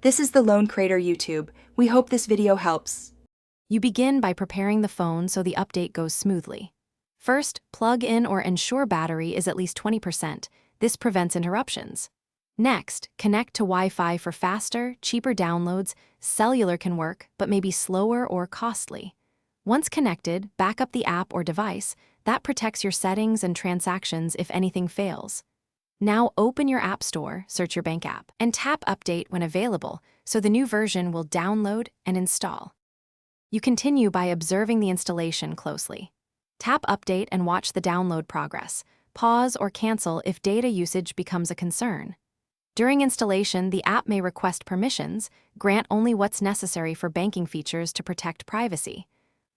This is the Lone Crater YouTube. We hope this video helps. You begin by preparing the phone so the update goes smoothly. First, plug in or ensure battery is at least 20%. This prevents interruptions. Next, connect to Wi-Fi for faster, cheaper downloads. Cellular can work, but may be slower or costly. Once connected, back up the app or device. That protects your settings and transactions if anything fails. Now open your App Store, search your bank app, and tap Update when available, so the new version will download and install. You continue by observing the installation closely. Tap Update and watch the download progress. Pause or cancel if data usage becomes a concern. During installation, the app may request permissions. Grant only what's necessary for banking features to protect privacy.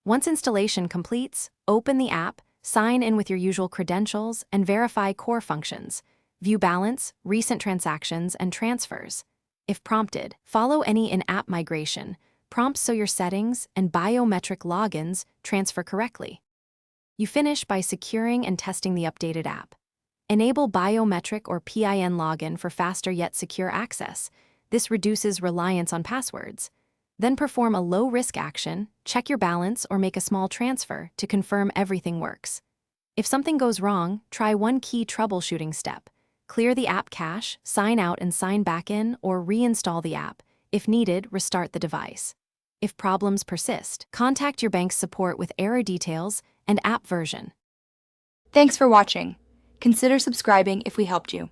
Once installation completes, open the app, sign in with your usual credentials, and verify core functions. View balance, recent transactions, and transfers. If prompted, follow any in-app migration. Prompts show your settings and biometric logins transfer correctly. You finish by securing and testing the updated app. Enable biometric or PIN login for faster yet secure access. This reduces reliance on passwords. Then perform a low-risk action, check your balance, or make a small transfer to confirm everything works. If something goes wrong, try one key troubleshooting step. Clear the app cache, sign out and sign back in, or reinstall the app. If needed, restart the device. If problems persist, contact your bank's support with error details and app version. Thanks for watching. Consider subscribing if we helped you.